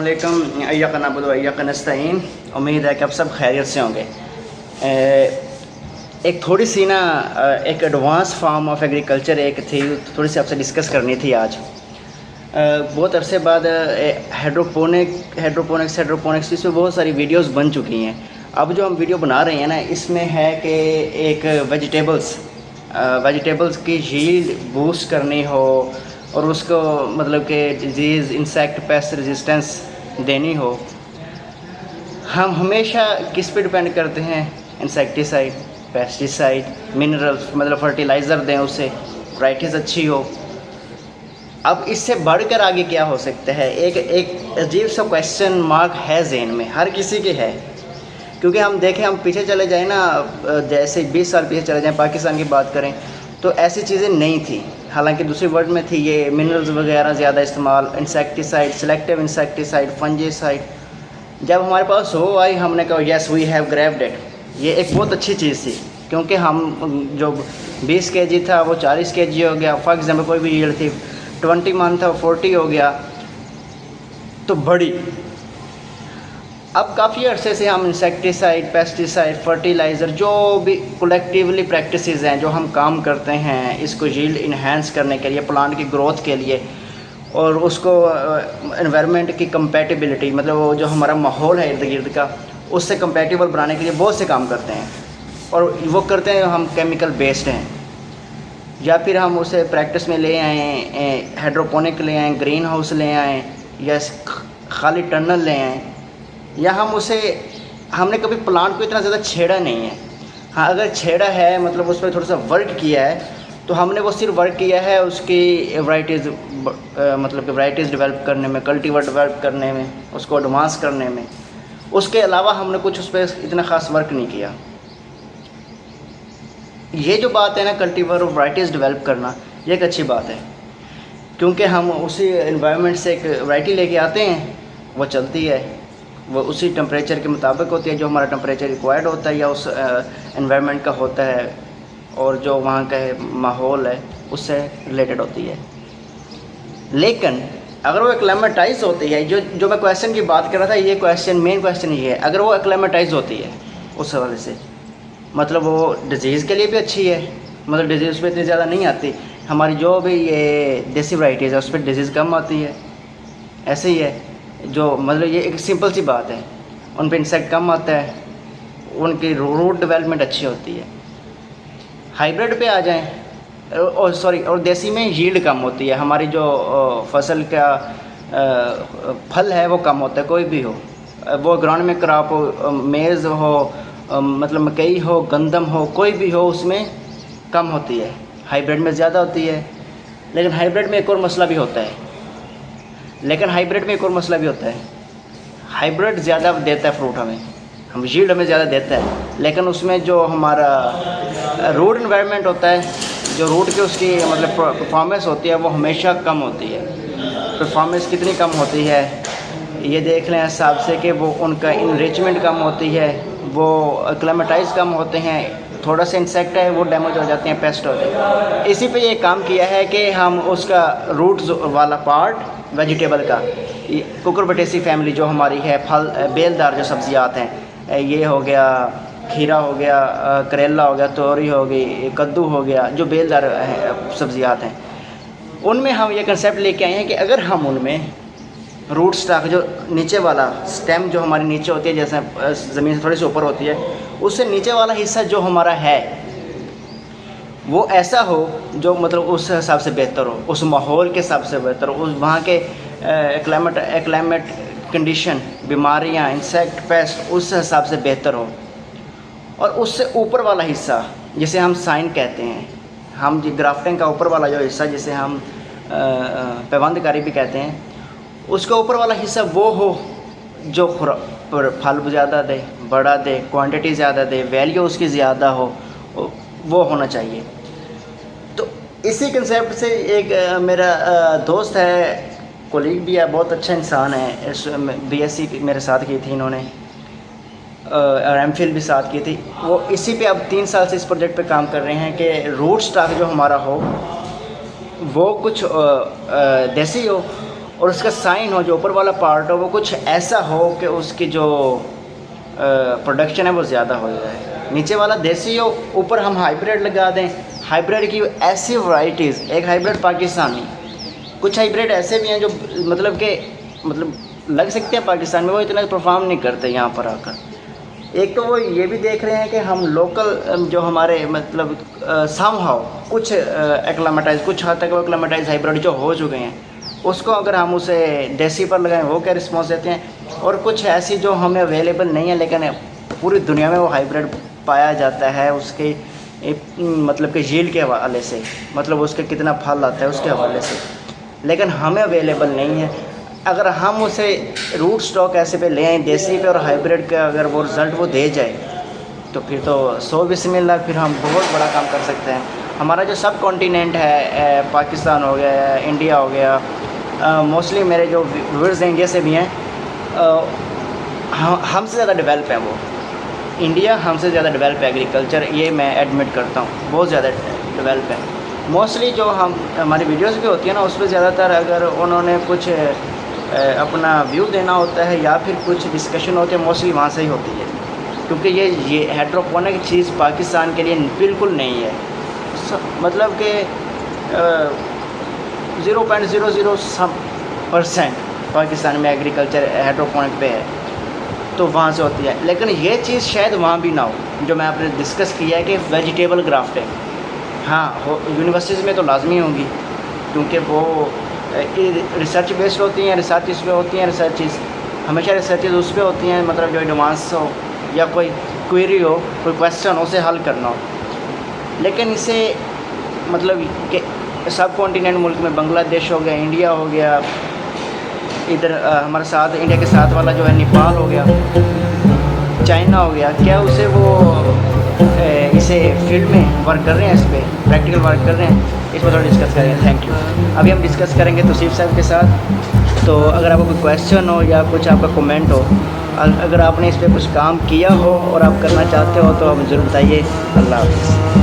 अस्सलामुअलैकुम अय्याक नअबुदु व अय्याक नस्तईन। उम्मीद है कि आप सब खैरियत से होंगे। एक थोड़ी सी ना एक एडवांस फॉर्म ऑफ एग्रीकल्चर एक थी, थोड़ी सी आपसे डिस्कस करनी थी आज। बहुत अरसे बाद हाइड्रोपोनिक्स इसमें बहुत सारी वीडियोस बन चुकी हैं। अब जो हम वीडियो बना रहे हैं ना, इसमें है कि एक वेजिटेबल्स की यील्ड बूस्ट करनी हो और उसको मतलब कि डिजीज़, इंसेक्ट, पेस्ट रेजिस्टेंस देनी हो। हम हमेशा किस पे डिपेंड करते हैं? इंसेक्टिसाइड, पेस्टिसाइड, मिनरल्स, मतलब फर्टिलाइज़र दें, उससे वैराइटीज़ अच्छी हो। अब इससे बढ़कर आगे क्या हो सकता है? एक अजीब सा क्वेश्चन मार्क है ज़हन में, हर किसी के है। क्योंकि हम देखें, हम पीछे चले जाएं ना, जैसे 20 साल पीछे चले जाएं, पाकिस्तान की बात करें तो ऐसी चीज़ें नहीं थी। हालांकि दूसरी वर्ल्ड में थी ये मिनरल्स वगैरह ज़्यादा इस्तेमाल, इंसेक्टिसाइड, सिलेक्टिव इंसेक्टिसाइड, फंजीसाइड। जब हमारे पास हो आई, हमने कहा yes we have grabbed it. ये एक बहुत अच्छी चीज़ थी, क्योंकि हम जो 20 kg था वो 40 kg हो गया। फॉर एग्जाम्पल कोई भी यील्ड थी 20 मन था 40 हो गया, तो बड़ी। अब काफ़ी अरसे से हम इंसेक्टिसाइड, पेस्टिसाइड, फर्टिलाइज़र, जो भी कलेक्टिवली प्रैक्टिसेस हैं जो हम काम करते हैं इसको यील्ड इन्हेंस करने के लिए, प्लांट की ग्रोथ के लिए, और उसको एनवायरनमेंट की कंपैटिबिलिटी, मतलब वो जो हमारा माहौल है इर्द गिर्द का, उससे कंपैटिबल बनाने के लिए बहुत से काम करते हैं। और वो करते हैं हम केमिकल बेस्ड हैं, या फिर हम उसे प्रैक्टिस में ले आएँ, हाइड्रोपोनिक ले आएँ, ग्रीन हाउस ले आएँ, या खाली टनल ले आएँ, या हमने कभी प्लांट को इतना ज़्यादा छेड़ा नहीं है। हाँ, अगर छेड़ा है मतलब उस पर थोड़ा सा वर्क किया है, तो हमने वो सिर्फ वर्क किया है उसकी वैराइटीज़, मतलब कि वैराइटीज़ डेवलप करने में, कल्टीवेटर डेवलप करने में, उसको एडवांस करने में। उसके अलावा हमने कुछ उस पर इतना ख़ास वर्क नहीं किया। ये जो बात है ना, कल्टीवेटर और वैराइटीज़ डेवलप करना, ये एक अच्छी बात है, क्योंकि हम उसी एनवायरनमेंट से एक वैराइटी लेके आते हैं, वो चलती है, वो उसी टेम्परेचर के मुताबिक होती है जो हमारा टेम्परेचर रिक्वायर्ड होता है या उस एनवायरनमेंट का होता है, और जो वहाँ का माहौल है उससे रिलेटेड होती है। लेकिन अगर वो एक्लेमेटाइज होती है, जो मैं क्वेश्चन की बात कर रहा था, ये क्वेश्चन, मेन क्वेश्चन ये है, अगर वो एक्लेमेटाइज होती है उस हवाले से, मतलब वो डिज़ीज़ के लिए भी अच्छी है, मतलब डिज़ीज़ पे इतनी ज़्यादा नहीं आती। हमारी जो भी ये देसी वैराइटीज़ है उस पर डिज़ीज़ कम आती है। ऐसे ही है, जो मतलब ये एक सिंपल सी बात है, उन पे इंसेक्ट कम आता है, उनकी रूट डेवलपमेंट अच्छी होती है। हाइब्रिड पे आ जाएं, और देसी में यील्ड कम होती है, हमारी जो फसल का फल है वो कम होता है। कोई भी हो, वो ग्राउंड में क्रॉप हो, मेज़ हो, मतलब मकई हो, गंदम हो, कोई भी हो, उसमें कम होती है, हाइब्रिड में ज़्यादा होती है। लेकिन हाइब्रिड में एक और मसला भी होता है, हाइब्रिड ज़्यादा देता है फ्रूट, हम यील्ड हमें ज़्यादा देता है, लेकिन उसमें जो हमारा रूट एनवायरनमेंट होता है, जो रूट की उसकी मतलब परफॉर्मेंस होती है, वो हमेशा कम होती है। परफॉर्मेंस कितनी कम होती है ये देख लें हिसाब से, कि वो उनका इनरिचमेंट कम होती है, वो एक्लेमेटाइज कम होते हैं, थोड़ा सा इंसेक्ट है वो डैमेज हो जाते हैं, पेस्ट होते हैं। इसी पे ये काम किया है कि हम उसका रूट वाला पार्ट वेजिटेबल का, कुकुरबिटेसी फैमिली जो हमारी है, फल बेलदार जो सब्जियात हैं, ये हो गया खीरा, हो गया करेला, हो गया तोरी, हो गई कद्दू, हो गया, जो बेलदार सब्जियात हैं, उनमें हम ये कंसेप्ट लेके आए हैं कि अगर हम उनमें रूट स्टॉक, जो नीचे वाला स्टेम जो हमारी नीचे होती है, जैसे ज़मीन से थोड़ी सी ऊपर होती है, उससे नीचे वाला हिस्सा जो हमारा है वो ऐसा हो जो मतलब उस हिसाब से बेहतर हो, उस माहौल के हिसाब से बेहतर हो, उस वहाँ के क्लाइमेट कंडीशन, बीमारियाँ, इंसेक्ट, पेस्ट, उस हिसाब से बेहतर हो। और उससे ऊपर वाला हिस्सा जिसे हम साइन कहते हैं, हम जो ग्राफ्टिंग का ऊपर वाला जो हिस्सा जिसे हम पैबंदकारी भी कहते हैं, उसका ऊपर वाला हिस्सा वो हो जो फल ज़्यादा दे, बड़ा दे, क्वांटिटी ज़्यादा दे, वैल्यू उसकी ज़्यादा हो, वो होना चाहिए। तो इसी कंसेप्ट से एक मेरा दोस्त है, कोलीग भी है, बहुत अच्छा इंसान है, BSc मेरे साथ की थी इन्होंने, और MPhil भी साथ की थी। वो इसी पे अब 3 साल से इस प्रोजेक्ट पे काम कर रहे हैं कि रूट स्टॉक जो हमारा हो वो कुछ देसी हो और उसका साइन हो, जो ऊपर वाला पार्ट हो वो कुछ ऐसा हो कि उसकी जो प्रोडक्शन है वो ज़्यादा हो जाए। नीचे वाला देसी हो, ऊपर हम हाइब्रिड लगा दें। हाइब्रिड की ऐसी वैरायटीज़, एक हाइब्रिड पाकिस्तानी, कुछ हाइब्रिड ऐसे भी हैं जो मतलब लग सकते हैं पाकिस्तान में, वो इतना परफॉर्म नहीं करते यहाँ पर आकर। एक तो वो ये भी देख रहे हैं कि हम लोकल जो हमारे मतलब समहाउ कुछ एक्लामेटाइज, कुछ हद तक वो एक्लामेटाइज हाइब्रिड जो हो चुके हैं, उसको अगर हम उसे देसी पर लगाएं वो क्या रिस्पॉन्स देते हैं। और कुछ ऐसी जो हमें अवेलेबल नहीं है लेकिन पूरी दुनिया में वो हाइब्रिड पाया जाता है, उसके मतलब कि झील के हवाले से, मतलब उसके कितना फल आता है उसके हवाले से, लेकिन हमें अवेलेबल नहीं है। अगर हम उसे रूट स्टॉक ऐसे पे ले आएँ देसी पे और हाइब्रिड का, अगर वो रिज़ल्ट वो दे जाए तो फिर तो 100 बिस्मिल्लाह, फिर हम बहुत बड़ा काम कर सकते हैं। हमारा जो सब कॉन्टिनेंट है, पाकिस्तान हो गया, इंडिया हो गया, मोस्टली मेरे जो व्यूअर्स इंडिया से भी हैं, हमसे ज़्यादा डेवलप है वो। इंडिया हमसे ज़्यादा डेवलप है एग्रीकल्चर, ये मैं एडमिट करता हूँ, बहुत ज़्यादा डेवलप है। मोस्टली जो हमारी वीडियोस भी होती है ना, उस पर ज़्यादातर अगर उन्होंने कुछ अपना व्यू देना होता है या फिर कुछ डिस्कशन होते हैं, मोस्टली वहाँ से ही होती है, क्योंकि ये हाइड्रोपोनिक चीज़ पाकिस्तान के लिए बिल्कुल नहीं है। मतलब कि 0.00% पाकिस्तान में एग्रीकल्चर हाइड्रोपोनिक पे है, तो वहाँ से होती है। लेकिन ये चीज़ शायद वहाँ भी ना हो जो मैं आपने डिस्कस किया है कि वेजिटेबल ग्राफ्टिंग, हाँ यूनिवर्सिटीज़ में तो लाजमी होंगी, क्योंकि वो रिसर्च बेस्ड होती हैं, रिसर्च इस पर होती हैं, रिसर्चेज हमेशा रिसर्चेज उस पर होती हैं, मतलब जो एडवांस हो या कोई क्वेरी हो, कोई क्वेश्चन हो, उसे हल करना हो। लेकिन इसे मतलब कि सब कॉन्टिनेंट मुल्क में, बांग्लादेश हो गया, इंडिया हो गया, इधर हमारे साथ इंडिया के साथ वाला जो है नेपाल हो गया, चाइना हो गया, क्या उसे वो इसे फील्ड में वर्क कर रहे हैं, इस पर प्रैक्टिकल वर्क कर रहे हैं, इस पर थोड़ा डिस्कस करेंगे। Thank you. अभी हम डिस्कस करेंगे तौसीफ साहब के साथ। तो अगर आपको कोई क्वेश्चन हो या कुछ आपका कमेंट हो, अगर आपने इस पर कुछ काम किया हो और आप करना चाहते हो तो आप ज़रूर बताइए। अल्लाह हाफ़िज़।